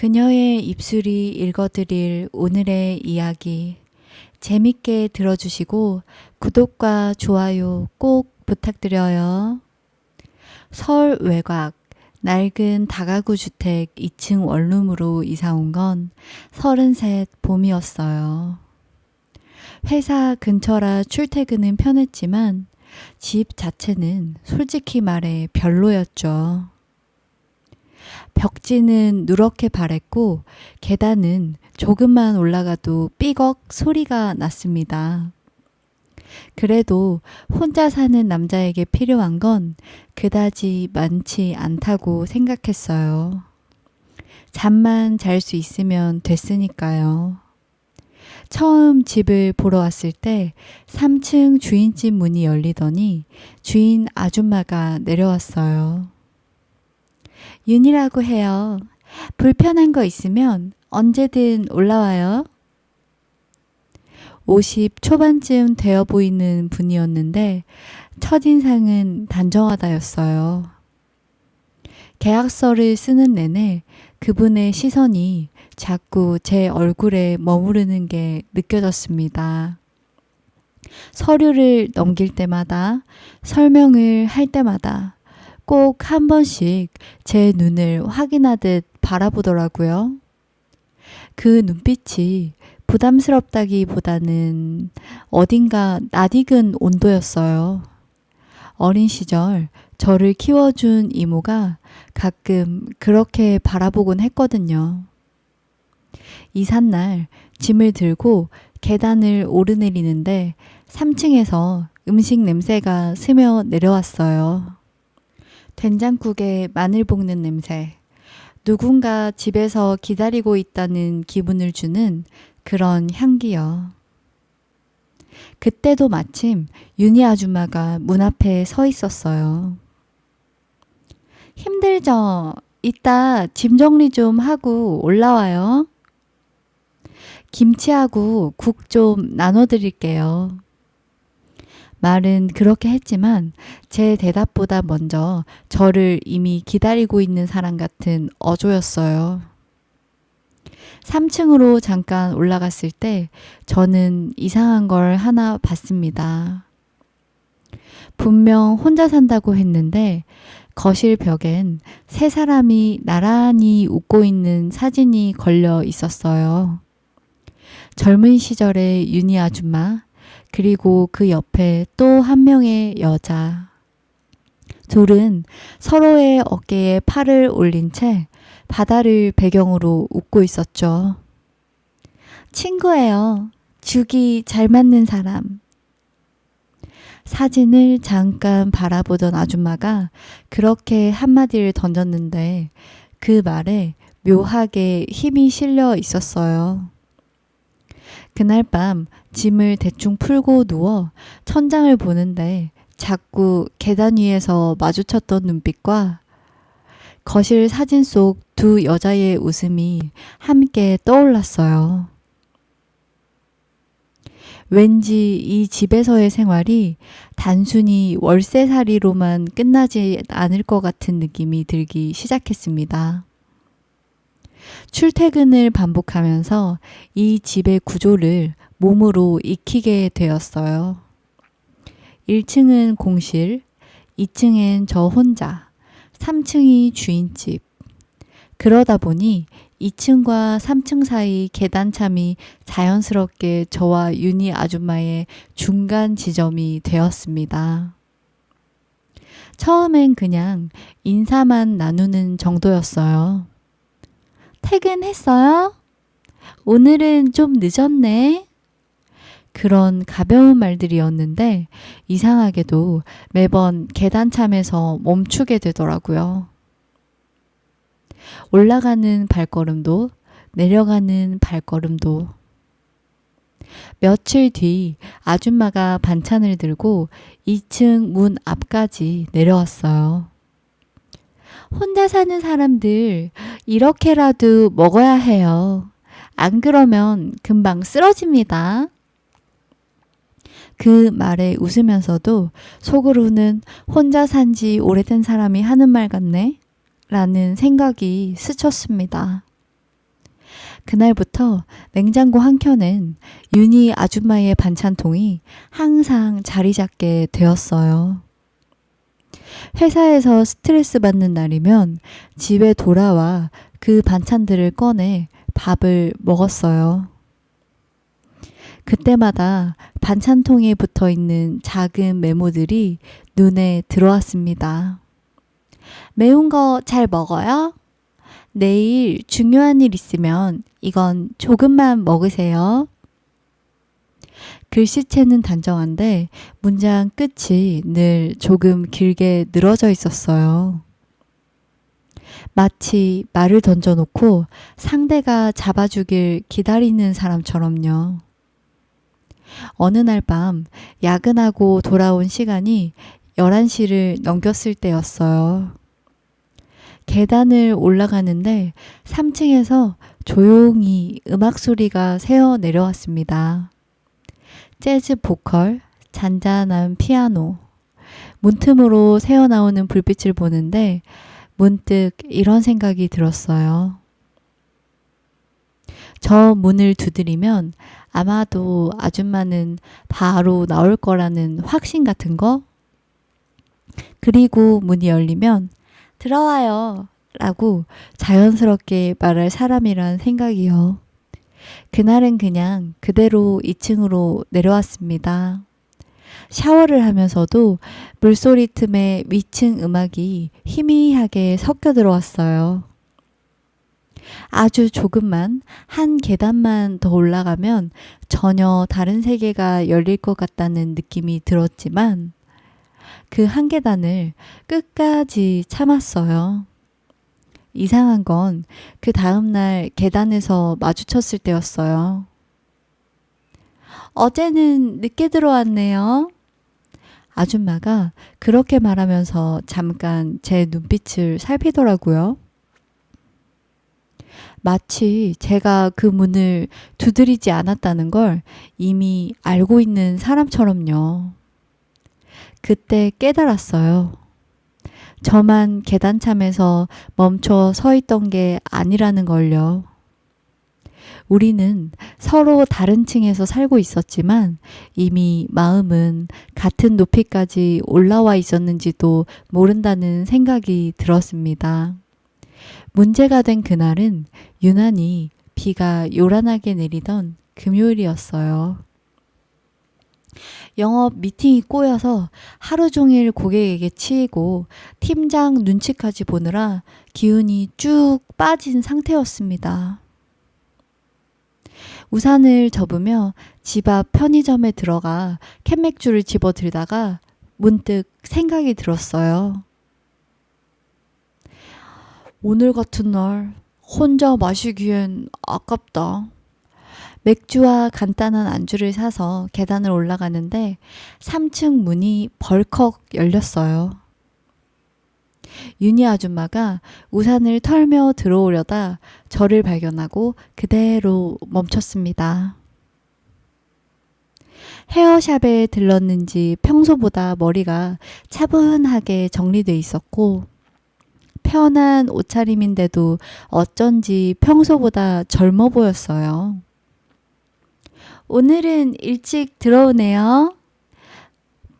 그녀의 입술이 읽어드릴 오늘의 이야기 재밌게 들어주시고 구독과 좋아요 꼭 부탁드려요. 서울 외곽 낡은 다가구 주택 2층 원룸으로 이사온 건 33 봄이었어요. 회사 근처라 출퇴근은 편했지만 집 자체는 솔직히 말해 별로였죠. 벽지는 누렇게 바랬고 계단은 조금만 올라가도 삐걱 소리가 났습니다. 그래도 혼자 사는 남자에게 필요한 건 그다지 많지 않다고 생각했어요. 잠만 잘 수 있으면 됐으니까요. 처음 집을 보러 왔을 때 3층 주인집 문이 열리더니 주인 아줌마가 내려왔어요. 윤이라고 해요. 불편한 거 있으면 언제든 올라와요. 50 초반쯤 되어 보이는 분이었는데 첫인상은 단정하다였어요. 계약서를 쓰는 내내 그분의 시선이 자꾸 제 얼굴에 머무르는 게 느껴졌습니다. 서류를 넘길 때마다, 설명을 할 때마다 꼭 한 번씩 제 눈을 확인하듯 바라보더라고요. 그 눈빛이 부담스럽다기보다는 어딘가 낯익은 온도였어요. 어린 시절 저를 키워준 이모가 가끔 그렇게 바라보곤 했거든요. 이삿날 짐을 들고 계단을 오르내리는데 3층에서 음식 냄새가 스며 내려왔어요. 된장국에 마늘 볶는 냄새, 누군가 집에서 기다리고 있다는 기분을 주는 그런 향기요. 그때도 마침 윤희 아줌마가 문 앞에 서 있었어요. 힘들죠? 이따 짐 정리 좀 하고 올라와요. 김치하고 국 좀 나눠드릴게요. 말은 그렇게 했지만 제 대답보다 먼저 저를 이미 기다리고 있는 사람 같은 어조였어요. 3층으로 잠깐 올라갔을 때 저는 이상한 걸 하나 봤습니다. 분명 혼자 산다고 했는데 거실 벽엔 세 사람이 나란히 웃고 있는 사진이 걸려 있었어요. 젊은 시절의 윤희 아줌마, 그리고 그 옆에 또 한 명의 여자. 둘은 서로의 어깨에 팔을 올린 채 바다를 배경으로 웃고 있었죠. 친구예요. 죽이 잘 맞는 사람. 사진을 잠깐 바라보던 아줌마가 그렇게 한마디를 던졌는데 그 말에 묘하게 힘이 실려 있었어요. 그날 밤 짐을 대충 풀고 누워 천장을 보는데 자꾸 계단 위에서 마주쳤던 눈빛과 거실 사진 속 두 여자의 웃음이 함께 떠올랐어요. 왠지 이 집에서의 생활이 단순히 월세살이로만 끝나지 않을 것 같은 느낌이 들기 시작했습니다. 출퇴근을 반복하면서 이 집의 구조를 몸으로 익히게 되었어요. 1층은 공실, 2층엔 저 혼자, 3층이 주인집. 그러다 보니 2층과 3층 사이 계단참이 자연스럽게 저와 윤희 아줌마의 중간 지점이 되었습니다. 처음엔 그냥 인사만 나누는 정도였어요. 퇴근했어요? 오늘은 좀 늦었네. 그런 가벼운 말들이었는데 이상하게도 매번 계단참에서 멈추게 되더라고요. 올라가는 발걸음도 내려가는 발걸음도. 며칠 뒤 아줌마가 반찬을 들고 2층 문 앞까지 내려왔어요. 혼자 사는 사람들 이렇게라도 먹어야 해요. 안 그러면 금방 쓰러집니다. 그 말에 웃으면서도 속으로는 혼자 산 지 오래된 사람이 하는 말 같네? 라는 생각이 스쳤습니다. 그날부터 냉장고 한켠엔 윤희 아줌마의 반찬통이 항상 자리 잡게 되었어요. 회사에서 스트레스 받는 날이면 집에 돌아와 그 반찬들을 꺼내 밥을 먹었어요. 그때마다 반찬통에 붙어 있는 작은 메모들이 눈에 들어왔습니다. 매운 거 잘 먹어요? 내일 중요한 일 있으면 이건 조금만 먹으세요. 글씨체는 단정한데 문장 끝이 늘 조금 길게 늘어져 있었어요. 마치 말을 던져놓고 상대가 잡아주길 기다리는 사람처럼요. 어느 날 밤 야근하고 돌아온 시간이 11시를 넘겼을 때였어요. 계단을 올라가는데 3층에서 조용히 음악 소리가 새어 내려왔습니다. 재즈 보컬, 잔잔한 피아노, 문틈으로 새어나오는 불빛을 보는데 문득 이런 생각이 들었어요. 저 문을 두드리면 아마도 아줌마는 바로 나올 거라는 확신 같은 거? 그리고 문이 열리면 들어와요 라고 자연스럽게 말할 사람이란 생각이요. 그날은 그냥 그대로 2층으로 내려왔습니다. 샤워를 하면서도 물소리 틈에 위층 음악이 희미하게 섞여 들어왔어요. 아주 조금만 한 계단만 더 올라가면 전혀 다른 세계가 열릴 것 같다는 느낌이 들었지만 그 한 계단을 끝까지 참았어요. 이상한 건 그 다음날 계단에서 마주쳤을 때였어요. 어제는 늦게 들어왔네요. 아줌마가 그렇게 말하면서 잠깐 제 눈빛을 살피더라고요. 마치 제가 그 문을 두드리지 않았다는 걸 이미 알고 있는 사람처럼요. 그때 깨달았어요. 저만 계단참에서 멈춰 서 있던 게 아니라는 걸요. 우리는 서로 다른 층에서 살고 있었지만 이미 마음은 같은 높이까지 올라와 있었는지도 모른다는 생각이 들었습니다. 문제가 된 그날은 유난히 비가 요란하게 내리던 금요일이었어요. 영업 미팅이 꼬여서 하루 종일 고객에게 치이고 팀장 눈치까지 보느라 기운이 쭉 빠진 상태였습니다. 우산을 접으며 집 앞 편의점에 들어가 캔맥주를 집어 들다가 문득 생각이 들었어요. 오늘 같은 날 혼자 마시기엔 아깝다. 맥주와 간단한 안주를 사서 계단을 올라가는데 3층 문이 벌컥 열렸어요. 윤희 아줌마가 우산을 털며 들어오려다 저를 발견하고 그대로 멈췄습니다. 헤어샵에 들렀는지 평소보다 머리가 차분하게 정리돼 있었고 편한 옷차림인데도 어쩐지 평소보다 젊어 보였어요. 오늘은 일찍 들어오네요.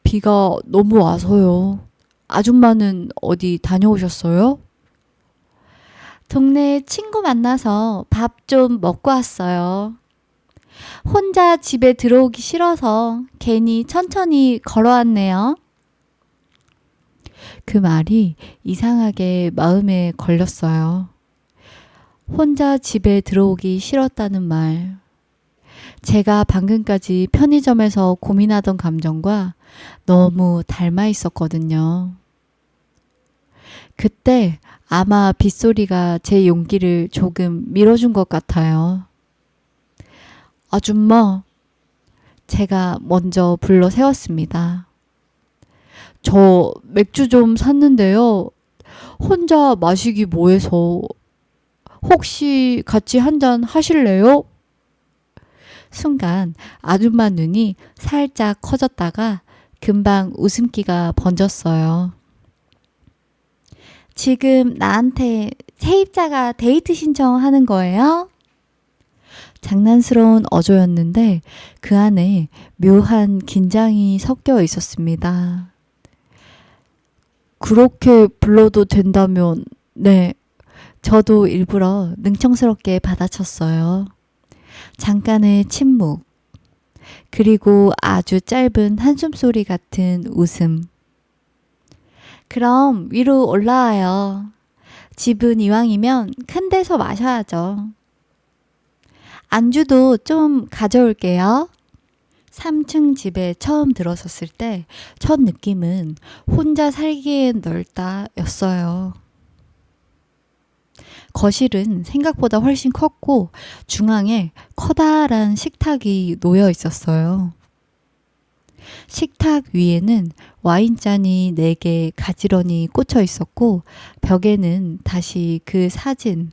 비가 너무 와서요. 아줌마는 어디 다녀오셨어요? 동네 친구 만나서 밥 좀 먹고 왔어요. 혼자 집에 들어오기 싫어서 괜히 천천히 걸어왔네요. 그 말이 이상하게 마음에 걸렸어요. 혼자 집에 들어오기 싫었다는 말. 제가 방금까지 편의점에서 고민하던 감정과 너무 닮아 있었거든요. 그때 아마 빗소리가 제 용기를 조금 밀어준 것 같아요. 아줌마, 제가 먼저 불러 세웠습니다. 저 맥주 좀 샀는데요. 혼자 마시기 뭐해서 혹시 같이 한잔 하실래요? 순간 아줌마 눈이 살짝 커졌다가 금방 웃음기가 번졌어요. 지금 나한테 세입자가 데이트 신청하는 거예요? 장난스러운 어조였는데 그 안에 묘한 긴장이 섞여 있었습니다. 그렇게 불러도 된다면, 네. 저도 일부러 능청스럽게 받아쳤어요. 잠깐의 침묵, 그리고 아주 짧은 한숨소리 같은 웃음. 그럼 위로 올라와요. 집은 이왕이면 큰 데서 마셔야죠. 안주도 좀 가져올게요. 3층 집에 처음 들어섰을 때 첫 느낌은 혼자 살기엔 넓다였어요. 거실은 생각보다 훨씬 컸고 중앙에 커다란 식탁이 놓여 있었어요. 식탁 위에는 와인잔이 4개 가지런히 꽂혀 있었고 벽에는 다시 그 사진,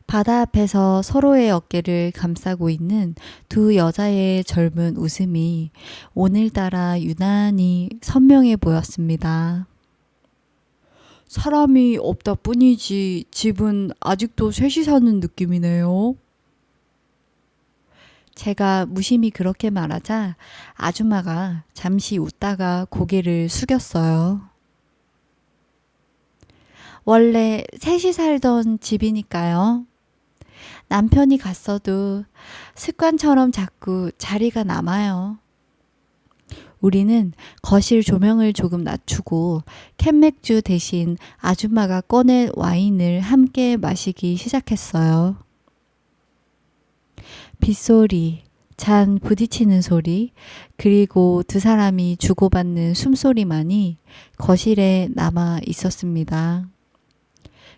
바다 앞에서 서로의 어깨를 감싸고 있는 두 여자의 젊은 웃음이 오늘따라 유난히 선명해 보였습니다. 사람이 없다 뿐이지 집은 아직도 셋이 사는 느낌이네요. 제가 무심히 그렇게 말하자 아줌마가 잠시 웃다가 고개를 숙였어요. 원래 셋이 살던 집이니까요. 남편이 갔어도 습관처럼 자꾸 자리가 남아요. 우리는 거실 조명을 조금 낮추고 캔맥주 대신 아줌마가 꺼낸 와인을 함께 마시기 시작했어요. 빗소리, 잔 부딪히는 소리, 그리고 두 사람이 주고받는 숨소리만이 거실에 남아 있었습니다.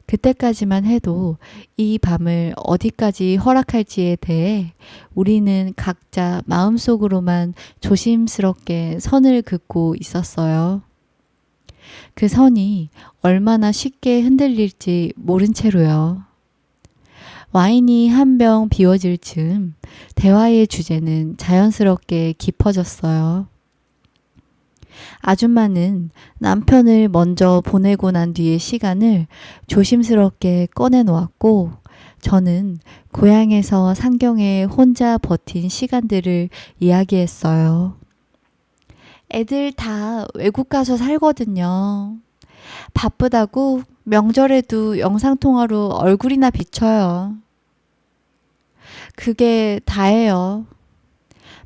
그때까지만 해도 이 밤을 어디까지 허락할지에 대해 우리는 각자 마음속으로만 조심스럽게 선을 긋고 있었어요. 그 선이 얼마나 쉽게 흔들릴지 모른 채로요. 와인이 한 병 비워질 즈음 대화의 주제는 자연스럽게 깊어졌어요. 아줌마는 남편을 먼저 보내고 난 뒤의 시간을 조심스럽게 꺼내놓았고 저는 고향에서 상경에 혼자 버틴 시간들을 이야기했어요. 애들 다 외국 가서 살거든요. 바쁘다고 명절에도 영상통화로 얼굴이나 비춰요. 그게 다예요.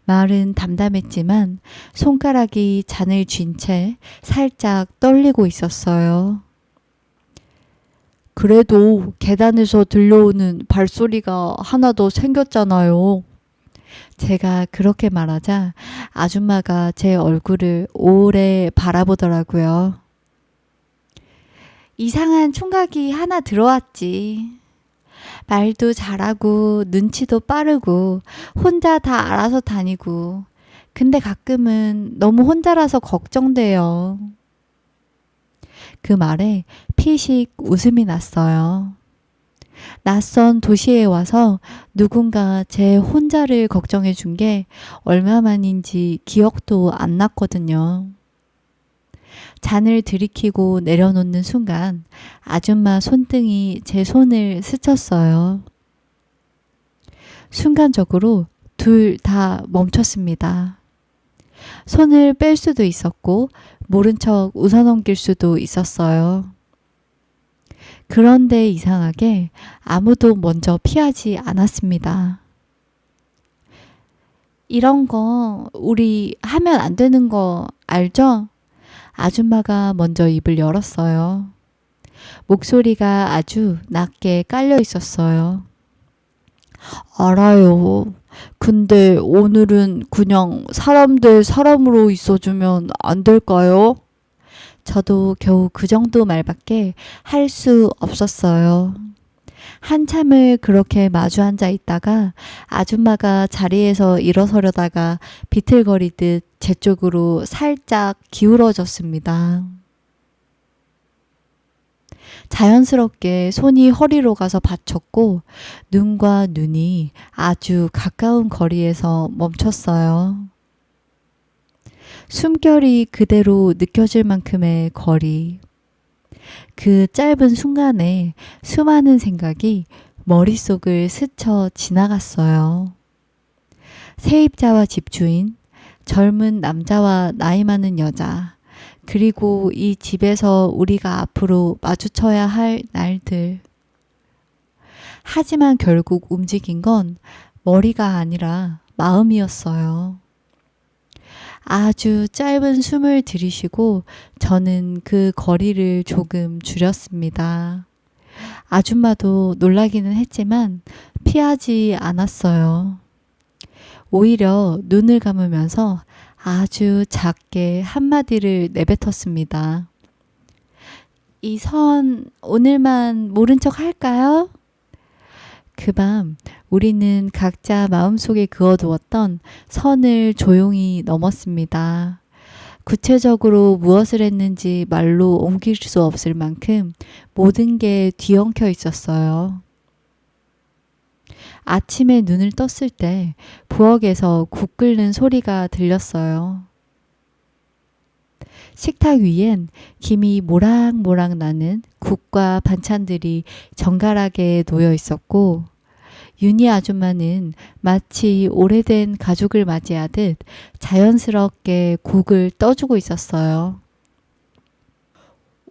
말은 담담했지만 손가락이 잔을 쥔 채 살짝 떨리고 있었어요. 그래도 계단에서 들려오는 발소리가 하나 더 생겼잖아요. 제가 그렇게 말하자 아줌마가 제 얼굴을 오래 바라보더라고요. 이상한 총각이 하나 들어왔지. 말도 잘하고 눈치도 빠르고 혼자 다 알아서 다니고 근데 가끔은 너무 혼자라서 걱정돼요. 그 말에 피식 웃음이 났어요. 낯선 도시에 와서 누군가 제 혼자를 걱정해 준 게 얼마만인지 기억도 안 났거든요. 잔을 들이키고 내려놓는 순간 아줌마 손등이 제 손을 스쳤어요. 순간적으로 둘 다 멈췄습니다. 손을 뺄 수도 있었고 모른 척 웃어넘길 수도 있었어요. 그런데 이상하게 아무도 먼저 피하지 않았습니다. 이런 거 우리 하면 안 되는 거 알죠? 아줌마가 먼저 입을 열었어요. 목소리가 아주 낮게 깔려 있었어요. 알아요. 근데 오늘은 그냥 사람 대 사람으로 있어주면 안 될까요? 저도 겨우 그 정도 말밖에 할 수 없었어요. 한참을 그렇게 마주 앉아 있다가 아줌마가 자리에서 일어서려다가 비틀거리듯 제 쪽으로 살짝 기울어졌습니다. 자연스럽게 손이 허리로 가서 받쳤고 눈과 눈이 아주 가까운 거리에서 멈췄어요. 숨결이 그대로 느껴질 만큼의 거리. 그 짧은 순간에 수많은 생각이 머릿속을 스쳐 지나갔어요. 세입자와 집주인, 젊은 남자와 나이 많은 여자, 그리고 이 집에서 우리가 앞으로 마주쳐야 할 날들. 하지만 결국 움직인 건 머리가 아니라 마음이었어요. 아주 짧은 숨을 들이쉬고 저는 그 거리를 조금 줄였습니다. 아줌마도 놀라기는 했지만 피하지 않았어요. 오히려 눈을 감으면서 아주 작게 한마디를 내뱉었습니다. 이 선 오늘만 모른 척 할까요? 그 밤 우리는 각자 마음속에 그어두었던 선을 조용히 넘었습니다. 구체적으로 무엇을 했는지 말로 옮길 수 없을 만큼 모든 게 뒤엉켜 있었어요. 아침에 눈을 떴을 때 부엌에서 국 끓는 소리가 들렸어요. 식탁 위엔 김이 모락모락 나는 국과 반찬들이 정갈하게 놓여 있었고 윤희 아줌마는 마치 오래된 가족을 맞이하듯 자연스럽게 국을 떠주고 있었어요.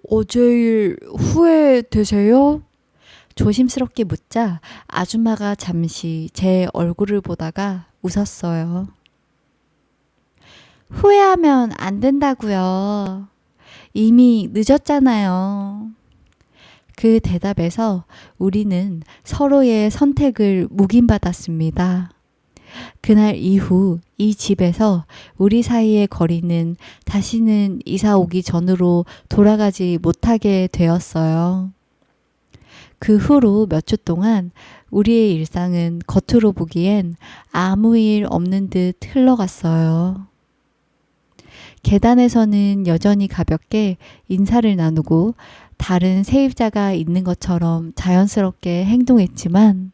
어제 일 후회되세요? 조심스럽게 묻자 아줌마가 잠시 제 얼굴을 보다가 웃었어요. 후회하면 안 된다고요. 이미 늦었잖아요. 그 대답에서 우리는 서로의 선택을 묵인받았습니다. 그날 이후 이 집에서 우리 사이의 거리는 다시는 이사 오기 전으로 돌아가지 못하게 되었어요. 그 후로 몇 주 동안 우리의 일상은 겉으로 보기엔 아무 일 없는 듯 흘러갔어요. 계단에서는 여전히 가볍게 인사를 나누고 다른 세입자가 있는 것처럼 자연스럽게 행동했지만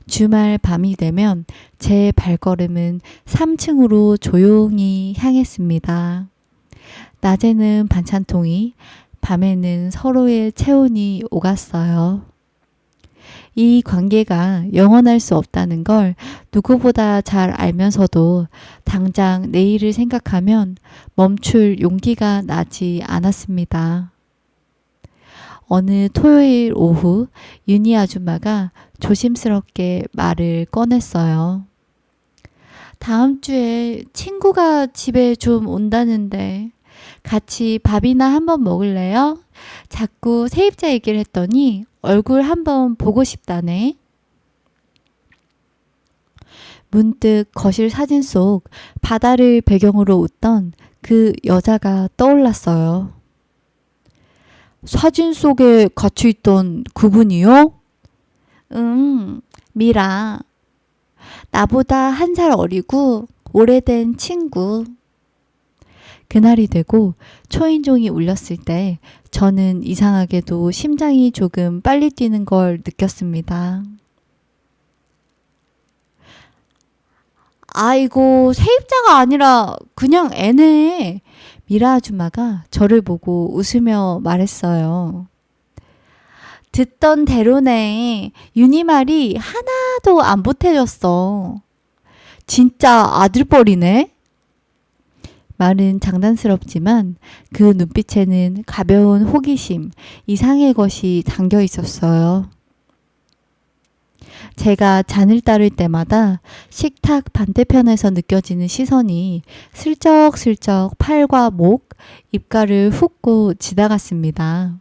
주말 밤이 되면 제 발걸음은 3층으로 조용히 향했습니다. 낮에는 반찬통이, 밤에는 서로의 체온이 오갔어요. 이 관계가 영원할 수 없다는 걸 누구보다 잘 알면서도 당장 내일을 생각하면 멈출 용기가 나지 않았습니다. 어느 토요일 오후 윤희 아줌마가 조심스럽게 말을 꺼냈어요. 다음 주에 친구가 집에 좀 온다는데 같이 밥이나 한번 먹을래요? 자꾸 세입자 얘기를 했더니 얼굴 한번 보고 싶다네. 문득 거실 사진 속 바다를 배경으로 웃던 그 여자가 떠올랐어요. 사진 속에 같이 있던 그분이요? 미라. 나보다 한 살 어리고 오래된 친구. 그날이 되고 초인종이 울렸을 때 저는 이상하게도 심장이 조금 빨리 뛰는 걸 느꼈습니다. 아이고, 세입자가 아니라 그냥 애네. 미라 아줌마가 저를 보고 웃으며 말했어요. 듣던 대로네. 윤희 말이 하나도 안 보태졌어. 진짜 아들뻘이네. 말은 장난스럽지만 그 눈빛에는 가벼운 호기심, 이상의 것이 담겨 있었어요. 제가 잔을 따를 때마다 식탁 반대편에서 느껴지는 시선이 슬쩍슬쩍 팔과 목, 입가를 훑고 지나갔습니다.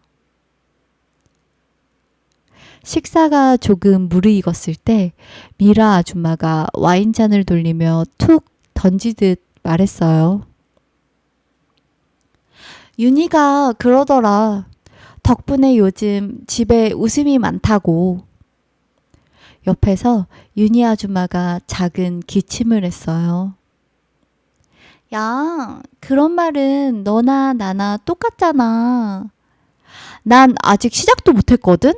식사가 조금 무르익었을 때 미라 아줌마가 와인잔을 돌리며 툭 던지듯 말했어요. 윤희가 그러더라. 덕분에 요즘 집에 웃음이 많다고. 옆에서 윤희 아줌마가 작은 기침을 했어요. 야, 그런 말은 너나 나나 똑같잖아. 난 아직 시작도 못했거든?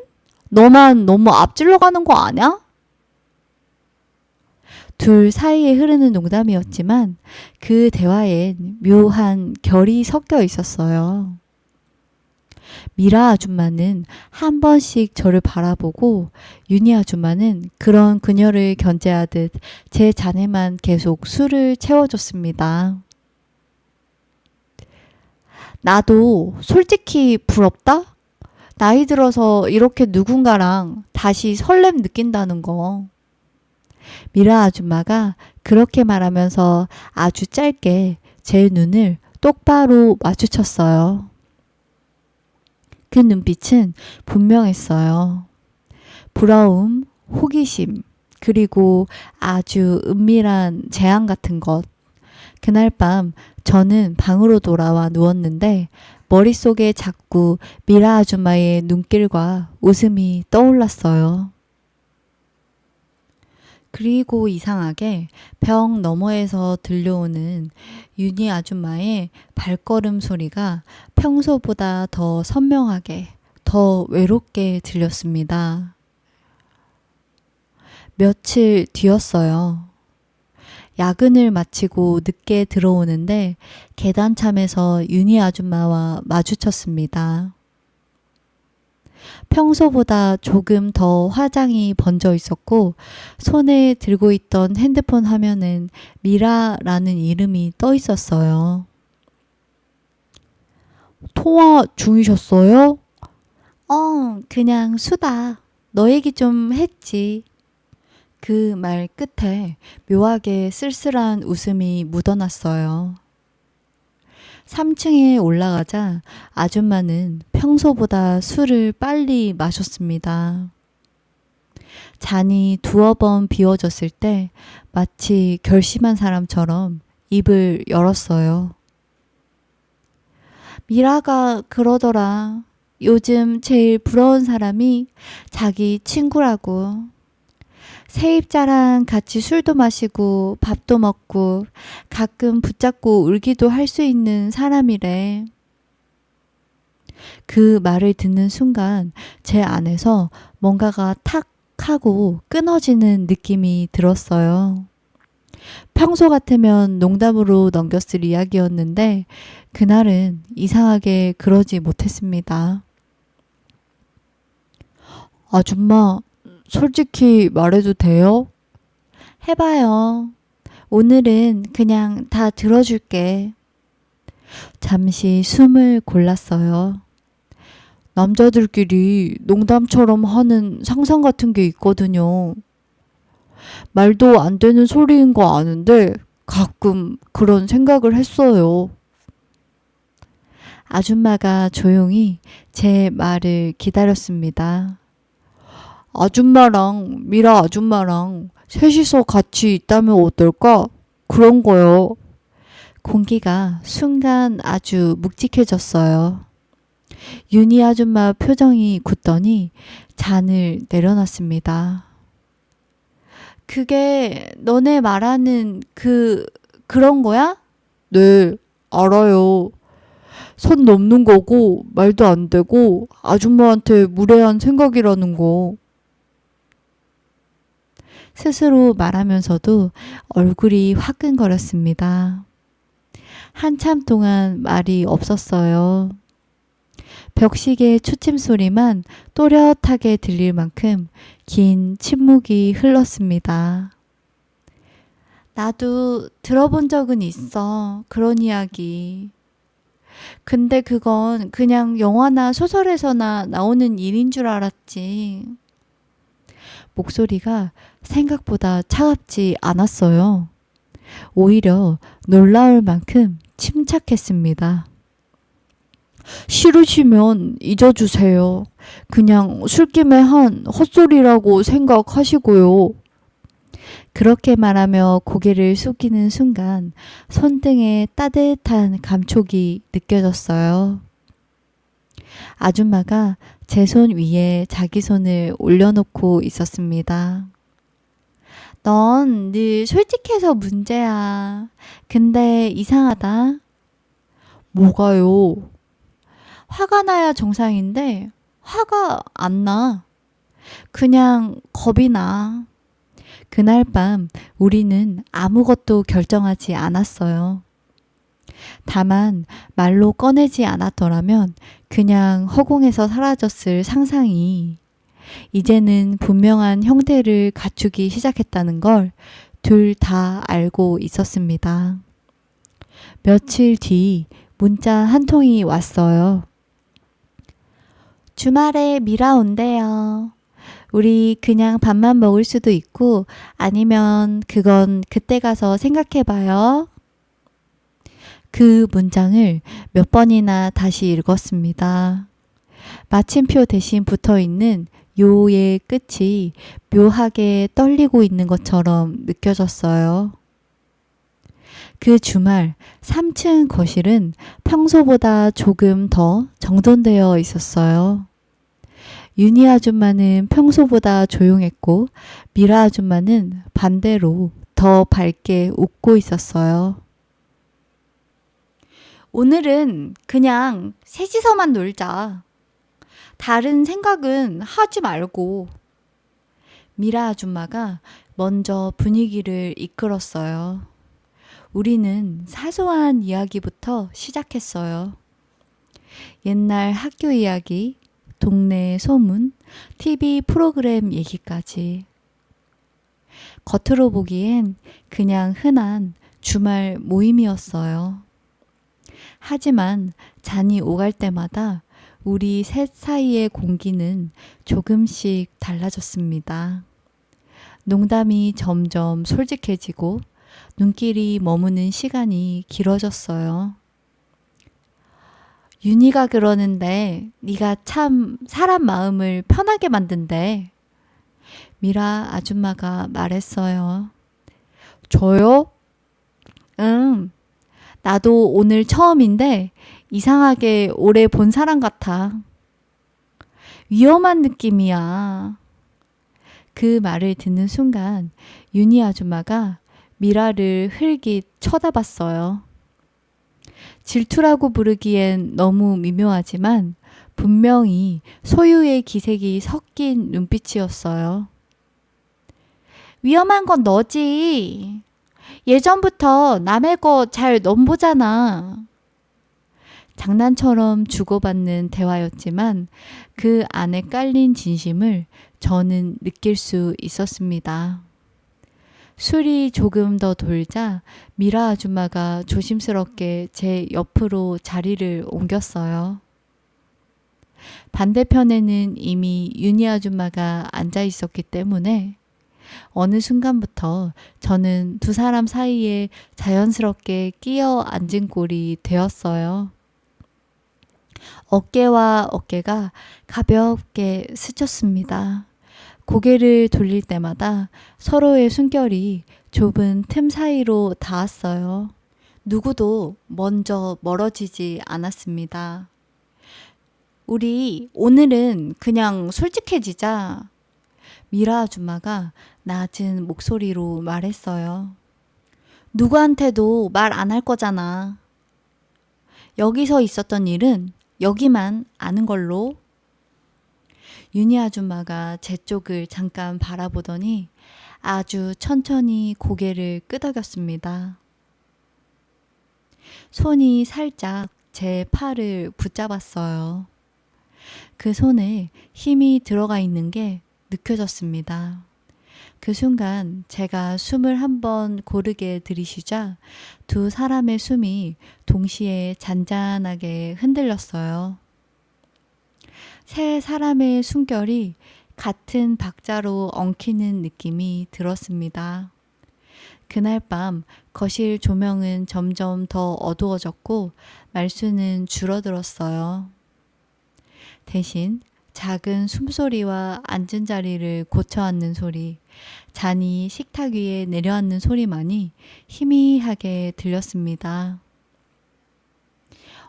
너만 너무 앞질러 가는 거 아냐? 둘 사이에 흐르는 농담이었지만 그 대화엔 묘한 결이 섞여 있었어요. 미라 아줌마는 한 번씩 저를 바라보고 윤희 아줌마는 그런 그녀를 견제하듯 제 잔에만 계속 술을 채워줬습니다. 나도 솔직히 부럽다? 나이 들어서 이렇게 누군가랑 다시 설렘 느낀다는 거. 미라 아줌마가 그렇게 말하면서 아주 짧게 제 눈을 똑바로 마주쳤어요. 그 눈빛은 분명했어요. 부러움, 호기심, 그리고 아주 은밀한 재앙 같은 것. 그날 밤 저는 방으로 돌아와 누웠는데 머릿속에 자꾸 미라 아줌마의 눈길과 웃음이 떠올랐어요. 그리고 이상하게 벽 너머에서 들려오는 윤희 아줌마의 발걸음 소리가 평소보다 더 선명하게, 더 외롭게 들렸습니다. 며칠 뒤였어요. 야근을 마치고 늦게 들어오는데 계단참에서 윤희 아줌마와 마주쳤습니다. 평소보다 조금 더 화장이 번져 있었고 손에 들고 있던 핸드폰 화면엔 미라라는 이름이 떠 있었어요. 통화 중이셨어요? 그냥 수다. 너 얘기 좀 했지. 그 말 끝에 묘하게 쓸쓸한 웃음이 묻어났어요. 3층에 올라가자 아줌마는 평소보다 술을 빨리 마셨습니다. 잔이 두어 번 비워졌을 때 마치 결심한 사람처럼 입을 열었어요. 미라가 그러더라. 요즘 제일 부러운 사람이 자기 친구라고. 세입자랑 같이 술도 마시고 밥도 먹고 가끔 붙잡고 울기도 할 수 있는 사람이래. 그 말을 듣는 순간 제 안에서 뭔가가 탁 하고 끊어지는 느낌이 들었어요. 평소 같으면 농담으로 넘겼을 이야기였는데 그날은 이상하게 그러지 못했습니다. 아줌마, 솔직히 말해도 돼요? 해봐요. 오늘은 그냥 다 들어줄게. 잠시 숨을 골랐어요. 남자들끼리 농담처럼 하는 상상 같은 게 있거든요. 말도 안 되는 소리인 거 아는데 가끔 그런 생각을 했어요. 아줌마가 조용히 제 말을 기다렸습니다. 아줌마랑 미라 아줌마랑 셋이서 같이 있다면 어떨까? 그런 거요. 공기가 순간 아주 묵직해졌어요. 윤희 아줌마 표정이 굳더니 잔을 내려놨습니다. 그게 너네 말하는 그런 거야? 네, 알아요. 선 넘는 거고 말도 안 되고 아줌마한테 무례한 생각이라는 거. 스스로 말하면서도 얼굴이 화끈거렸습니다. 한참 동안 말이 없었어요. 벽시계 초침 소리만 또렷하게 들릴 만큼 긴 침묵이 흘렀습니다. 나도 들어본 적은 있어. 그런 이야기. 근데 그건 그냥 영화나 소설에서나 나오는 일인 줄 알았지. 목소리가 생각보다 차갑지 않았어요. 오히려 놀라울 만큼 침착했습니다. 싫으시면 잊어주세요. 그냥 술김에 한 헛소리라고 생각하시고요. 그렇게 말하며 고개를 숙이는 순간 손등에 따뜻한 감촉이 느껴졌어요. 아줌마가 제 손 위에 자기 손을 올려놓고 있었습니다. 넌 늘 솔직해서 문제야. 근데 이상하다. 뭐가요? 화가 나야 정상인데 화가 안 나. 그냥 겁이 나. 그날 밤 우리는 아무것도 결정하지 않았어요. 다만 말로 꺼내지 않았더라면 그냥 허공에서 사라졌을 상상이 이제는 분명한 형태를 갖추기 시작했다는 걸 둘 다 알고 있었습니다. 며칠 뒤 문자 한 통이 왔어요. 주말에 미라 온대요. 우리 그냥 밥만 먹을 수도 있고 아니면 그건 그때 가서 생각해봐요. 그 문장을 몇 번이나 다시 읽었습니다. 마침표 대신 붙어 있는 요의 끝이 묘하게 떨리고 있는 것처럼 느껴졌어요. 그 주말 3층 거실은 평소보다 조금 더 정돈되어 있었어요. 윤희 아줌마는 평소보다 조용했고 미라 아줌마는 반대로 더 밝게 웃고 있었어요. 오늘은 그냥 셋이서만 놀자. 다른 생각은 하지 말고. 미라 아줌마가 먼저 분위기를 이끌었어요. 우리는 사소한 이야기부터 시작했어요. 옛날 학교 이야기, 동네 소문, TV 프로그램 얘기까지. 겉으로 보기엔 그냥 흔한 주말 모임이었어요. 하지만 잔이 오갈 때마다 우리 셋 사이의 공기는 조금씩 달라졌습니다. 농담이 점점 솔직해지고 눈길이 머무는 시간이 길어졌어요. 윤희가 그러는데 네가 참 사람 마음을 편하게 만든대. 미라 아줌마가 말했어요. 저요? 응. 나도 오늘 처음인데 이상하게 오래 본 사람 같아. 위험한 느낌이야. 그 말을 듣는 순간 윤희 아줌마가 미라를 흘깃 쳐다봤어요. 질투라고 부르기엔 너무 미묘하지만 분명히 소유의 기색이 섞인 눈빛이었어요. 위험한 건 너지. 예전부터 남의 거 잘 넘보잖아. 장난처럼 주고받는 대화였지만 그 안에 깔린 진심을 저는 느낄 수 있었습니다. 술이 조금 더 돌자 미라 아줌마가 조심스럽게 제 옆으로 자리를 옮겼어요. 반대편에는 이미 윤희 아줌마가 앉아 있었기 때문에 어느 순간부터 저는 두 사람 사이에 자연스럽게 끼어 앉은 꼴이 되었어요. 어깨와 어깨가 가볍게 스쳤습니다. 고개를 돌릴 때마다 서로의 숨결이 좁은 틈 사이로 닿았어요. 누구도 먼저 멀어지지 않았습니다. 우리 오늘은 그냥 솔직해지자. 미라 아줌마가 낮은 목소리로 말했어요. 누구한테도 말 안 할 거잖아. 여기서 있었던 일은 여기만 아는 걸로. 윤희 아줌마가 제 쪽을 잠깐 바라보더니 아주 천천히 고개를 끄덕였습니다. 손이 살짝 제 팔을 붙잡았어요. 그 손에 힘이 들어가 있는 게 느껴졌습니다. 그 순간 제가 숨을 한번 고르게 들이쉬자 두 사람의 숨이 동시에 잔잔하게 흔들렸어요. 세 사람의 숨결이 같은 박자로 엉키는 느낌이 들었습니다. 그날 밤 거실 조명은 점점 더 어두워졌고 말수는 줄어들었어요. 대신 작은 숨소리와 앉은 자리를 고쳐 앉는 소리, 잔이 식탁 위에 내려앉는 소리만이 희미하게 들렸습니다.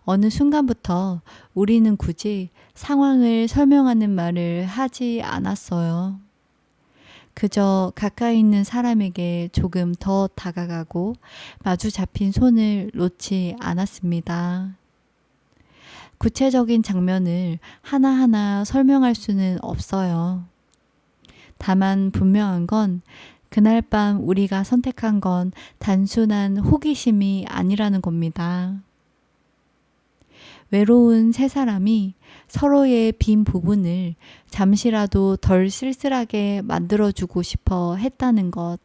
어느 순간부터 우리는 굳이 상황을 설명하는 말을 하지 않았어요. 그저 가까이 있는 사람에게 조금 더 다가가고 마주 잡힌 손을 놓지 않았습니다. 구체적인 장면을 하나하나 설명할 수는 없어요. 다만 분명한 건 그날 밤 우리가 선택한 건 단순한 호기심이 아니라는 겁니다. 외로운 세 사람이 서로의 빈 부분을 잠시라도 덜 쓸쓸하게 만들어주고 싶어 했다는 것.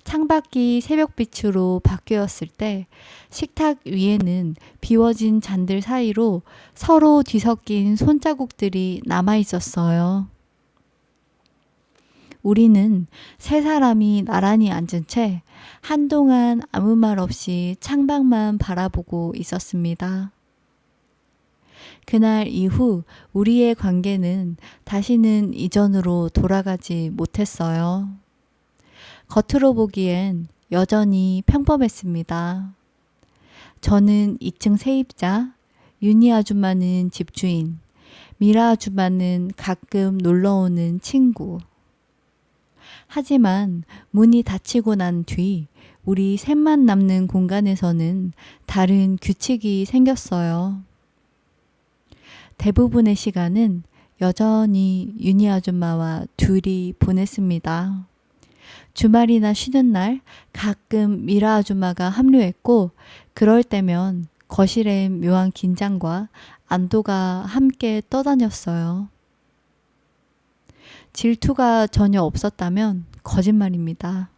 창밖이 새벽빛으로 바뀌었을 때 식탁 위에는 비워진 잔들 사이로 서로 뒤섞인 손자국들이 남아 있었어요. 우리는 세 사람이 나란히 앉은 채 한동안 아무 말 없이 창밖만 바라보고 있었습니다. 그날 이후 우리의 관계는 다시는 이전으로 돌아가지 못했어요. 겉으로 보기엔 여전히 평범했습니다. 저는 2층 세입자, 윤희 아줌마는 집주인, 미라 아줌마는 가끔 놀러오는 친구. 하지만 문이 닫히고 난 뒤 우리 셋만 남는 공간에서는 다른 규칙이 생겼어요. 대부분의 시간은 여전히 윤희 아줌마와 둘이 보냈습니다. 주말이나 쉬는 날 가끔 미라 아줌마가 합류했고 그럴 때면 거실엔 묘한 긴장과 안도가 함께 떠다녔어요. 질투가 전혀 없었다면 거짓말입니다.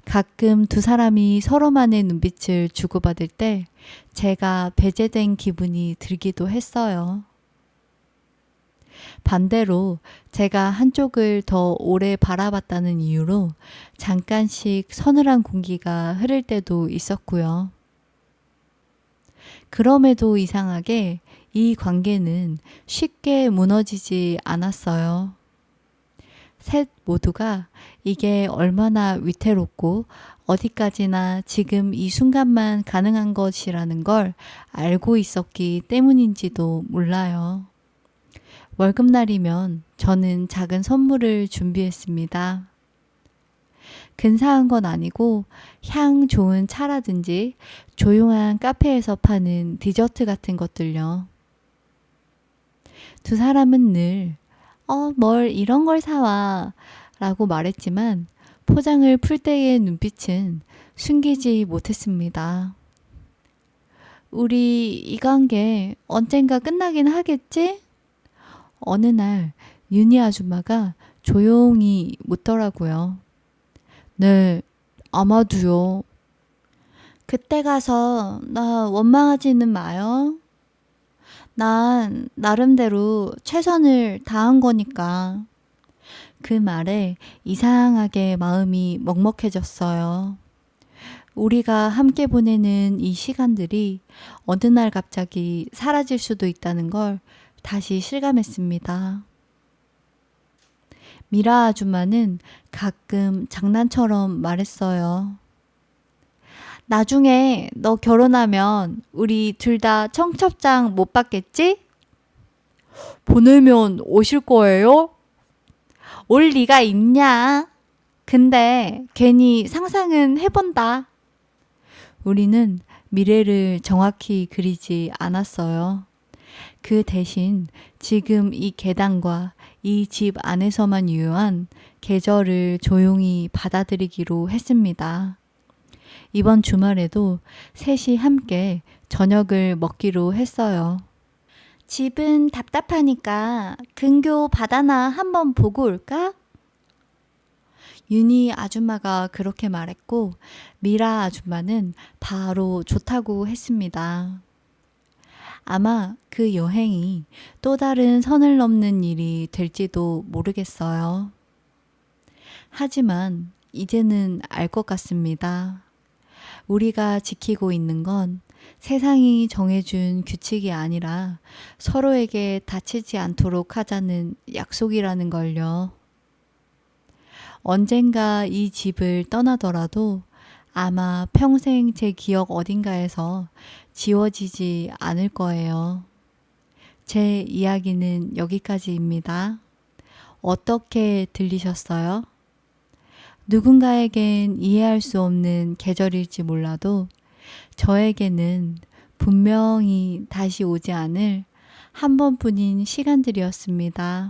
가끔 두 사람이 서로만의 눈빛을 주고받을 때 제가 배제된 기분이 들기도 했어요. 반대로 제가 한쪽을 더 오래 바라봤다는 이유로 잠깐씩 서늘한 공기가 흐를 때도 있었고요. 그럼에도 이상하게 이 관계는 쉽게 무너지지 않았어요. 셋 모두가 이게 얼마나 위태롭고 어디까지나 지금 이 순간만 가능한 것이라는 걸 알고 있었기 때문인지도 몰라요. 월급날이면 저는 작은 선물을 준비했습니다. 근사한 건 아니고 향 좋은 차라든지 조용한 카페에서 파는 디저트 같은 것들요. 두 사람은 늘 뭘 이런 걸 사와 라고 말했지만 포장을 풀 때의 눈빛은 숨기지 못했습니다. 우리 이 관계 언젠가 끝나긴 하겠지? 어느 날 윤희 아줌마가 조용히 묻더라고요. 네, 아마도요. 그때 가서 나 원망하지는 마요. 난 나름대로 최선을 다한 거니까. 그 말에 이상하게 마음이 먹먹해졌어요. 우리가 함께 보내는 이 시간들이 어느 날 갑자기 사라질 수도 있다는 걸 다시 실감했습니다. 미라 아줌마는 가끔 장난처럼 말했어요. 나중에 너 결혼하면 우리 둘 다 청첩장 못 받겠지? 보내면 오실 거예요? 올 리가 있냐? 근데 괜히 상상은 해본다. 우리는 미래를 정확히 그리지 않았어요. 그 대신 지금 이 계단과 이 집 안에서만 유효한 계절을 조용히 받아들이기로 했습니다. 이번 주말에도 셋이 함께 저녁을 먹기로 했어요. 집은 답답하니까 근교 바다나 한번 보고 올까? 윤희 아줌마가 그렇게 말했고 미라 아줌마는 바로 좋다고 했습니다. 아마 그 여행이 또 다른 선을 넘는 일이 될지도 모르겠어요. 하지만 이제는 알 것 같습니다. 우리가 지키고 있는 건 세상이 정해준 규칙이 아니라 서로에게 다치지 않도록 하자는 약속이라는 걸요. 언젠가 이 집을 떠나더라도 아마 평생 제 기억 어딘가에서 지워지지 않을 거예요. 제 이야기는 여기까지입니다. 어떻게 들리셨어요? 누군가에겐 이해할 수 없는 계절일지 몰라도 저에게는 분명히 다시 오지 않을 한 번뿐인 시간들이었습니다.